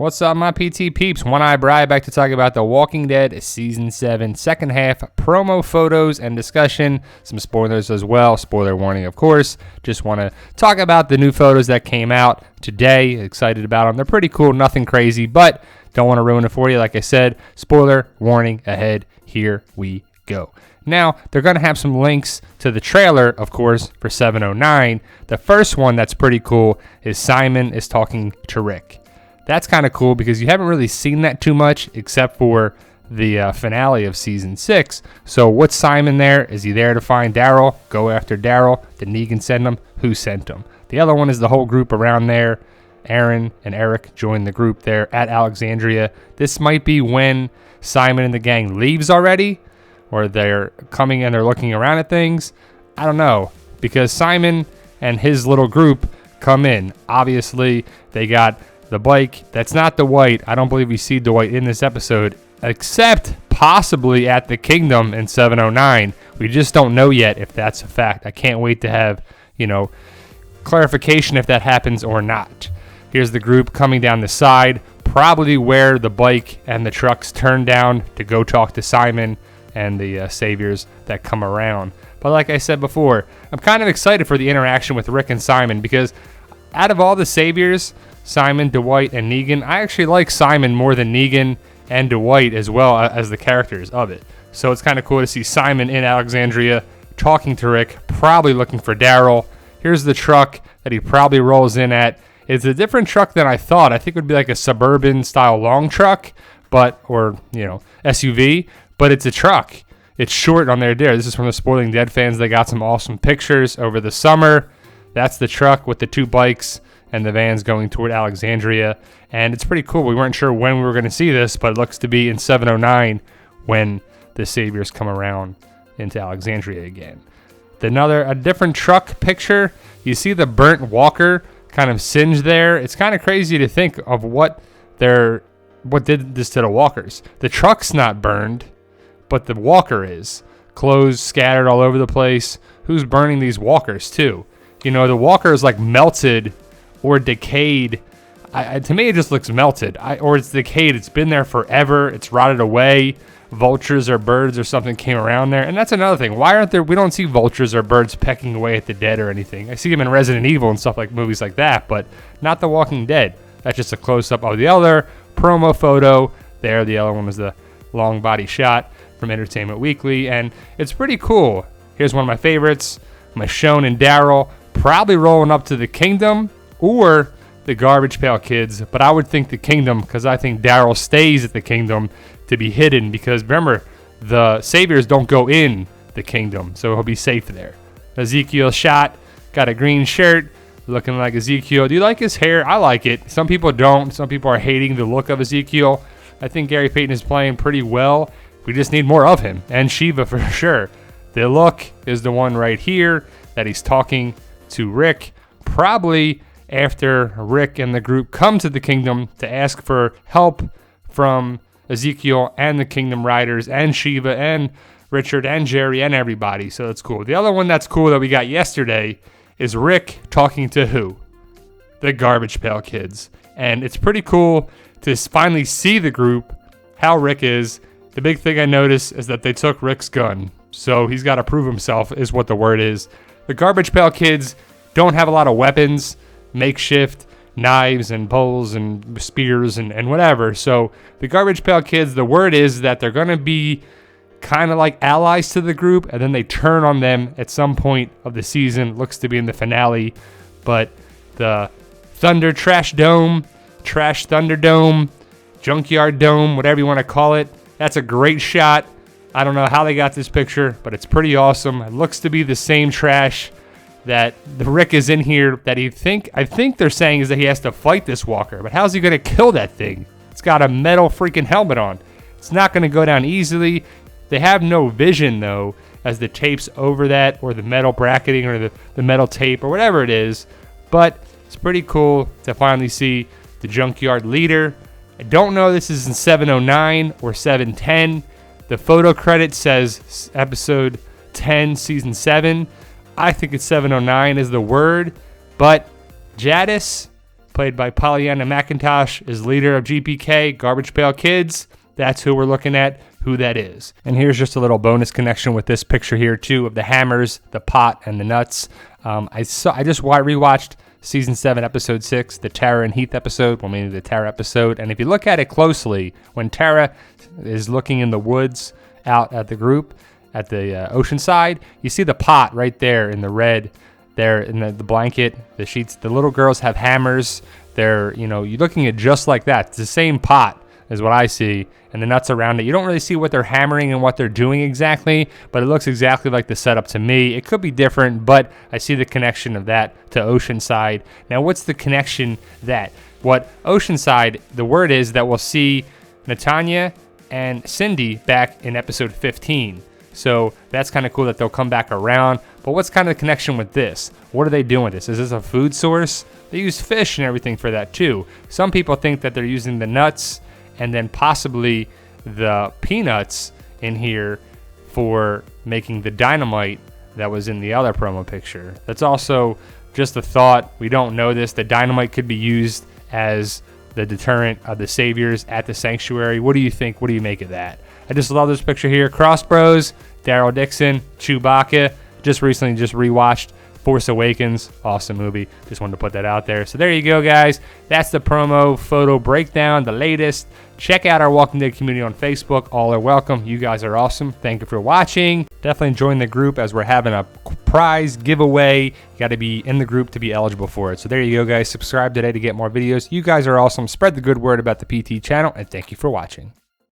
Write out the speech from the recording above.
What's up, my PT peeps? One Eye Bri back to talk about The Walking Dead Season 7 second half promo photos and discussion. Some spoilers as well. Spoiler warning, of course. Just want to talk about the new photos that came out today. Excited about them. They're pretty cool. Nothing crazy, but don't want to ruin it for you. Like I said, spoiler warning ahead. Here we go. Now, they're going to have some links to the trailer, of course, for 709. The first one that's pretty cool is Simon is talking to Rick. That's kind of cool because you haven't really seen that too much except for the finale of Season 6. So what's Simon there? Is he there to find Daryl? Go after Daryl? Did Negan send him? Who sent him? The other one is the whole group around there. Aaron and Eric joined the group there at Alexandria. This might be when Simon and the gang leaves already, or they're coming and they're looking around at things. I don't know, because Simon and his little group come in. Obviously, they got the bike. That's not Dwight. I don't believe we see Dwight in this episode, except possibly at the Kingdom in 709. We just don't know yet if that's a fact. I can't wait to have, clarification if that happens or not. Here's the group coming down the side, probably where the bike and the trucks turn down to go talk to Simon and the saviors that come around. But like I said before, I'm kind of excited for the interaction with Rick and Simon because out of all the saviors, Simon, Dwight, and Negan, I actually like Simon more than Negan and Dwight as well as the characters of it. So it's kind of cool to see Simon in Alexandria talking to Rick, probably looking for Daryl. Here's the truck that he probably rolls in at. It's a different truck than I thought. I think it would be like a suburban style long truck, or SUV, but it's a truck. It's short on there. This is from the Spoiling Dead fans. They got some awesome pictures over the summer. That's the truck with the two bikes and the van's going toward Alexandria. And it's pretty cool. We weren't sure when we were going to see this, but it looks to be in 709 when the saviors come around into Alexandria again. A different truck picture. You see the burnt walker kind of singed there. It's kind of crazy to think of what did this to the walkers. The truck's not burned, but the walker is. Clothes scattered all over the place. Who's burning these walkers too? The walker is like melted or decayed. To me, it just looks melted. Or it's decayed. It's been there forever. It's rotted away. Vultures or birds or something came around there. And that's another thing. Why aren't there? We don't see vultures or birds pecking away at the dead or anything. I see them in Resident Evil and stuff like movies like that, but not The Walking Dead. That's just a close-up of the other promo photo. There, the other one was the long body shot from Entertainment Weekly, and it's pretty cool. Here's one of my favorites. Michonne and Daryl probably rolling up to the Kingdom or the Garbage Pail Kids, but I would think the Kingdom because I think Daryl stays at the Kingdom to be hidden because remember, the saviors don't go in the Kingdom, so he'll be safe there. Ezekiel shot, got a green shirt, looking like Ezekiel. Do you like his hair? I like it. Some people don't. Some people are hating the look of Ezekiel. I think Gary Payton is playing pretty well. We just need more of him, and Shiva for sure. The look is the one right here that he's talking to Rick, probably after Rick and the group come to the Kingdom to ask for help from Ezekiel and the Kingdom Riders and Shiva and Richard and Jerry and everybody. So that's cool. The other one that's cool that we got yesterday is Rick talking to who? The Garbage Pail Kids. And it's pretty cool to finally see the group, how Rick is. The big thing I noticed is that they took Rick's gun. So he's got to prove himself is what the word is. The Garbage Pail Kids don't have a lot of weapons, makeshift knives and poles and spears and whatever. So the Garbage Pail Kids, the word is that they're going to be kind of like allies to the group, and then they turn on them at some point of the season. Looks to be in the finale. But the Thunderdome, Junkyard Dome, whatever you want to call it, that's a great shot. I don't know how they got this picture, but it's pretty awesome. It looks to be the same trash that the Rick is in here that I think they're saying is that he has to fight this walker. But how's he going to kill that thing? It's got a metal freaking helmet on. It's not going to go down easily. They have no vision, though, as the tape's over that or the metal bracketing or the metal tape or whatever it is. But it's pretty cool to finally see the Junkyard Leader. I don't know if this is in 709 or 710. The photo credit says episode 10, season 7. I think it's 709 is the word. But Jadis played by Pollyanna McIntosh, is leader of GPK, Garbage Pail Kids. That's who we're looking at, who that is. And here's just a little bonus connection with this picture here too, of the hammers, the pot, and the nuts. I just rewatched Season 7, Episode 6, the Tara and Heath episode, well, mainly the Tara episode. And if you look at it closely, when Tara is looking in the woods out at the group, at the Oceanside, you see the pot right there in the red, there in the blanket, the sheets. The little girls have hammers. You're looking at just like that. It's the same pot is what I see, and the nuts around it. You don't really see what they're hammering and what they're doing exactly, but it looks exactly like the setup to me. It could be different, but I see the connection of that to Oceanside. Now, what's the connection what Oceanside, the word is that we'll see Natanya and Cindy back in episode 15. So that's kind of cool that they'll come back around. But what's kind of the connection with this? What are they doing with this? Is this a food source? They use fish and everything for that too. Some people think that they're using the nuts and then possibly the peanuts in here for making the dynamite that was in the other promo picture. That's also just a thought. We don't know this. The dynamite could be used as the deterrent of the saviors at the sanctuary. What do you think? What do you make of that? I just love this picture here. Cross Bros, Daryl Dixon, Chewbacca. Just recently rewatched Force Awakens. Awesome movie. Just wanted to put that out there. So there you go, guys. That's the promo photo breakdown, the latest. Check out our Walking Dead community on Facebook. All are welcome. You guys are awesome. Thank you for watching. Definitely join the group as we're having a prize giveaway. You got to be in the group to be eligible for it. So there you go, guys. Subscribe today to get more videos. You guys are awesome. Spread the good word about the PT channel, and thank you for watching.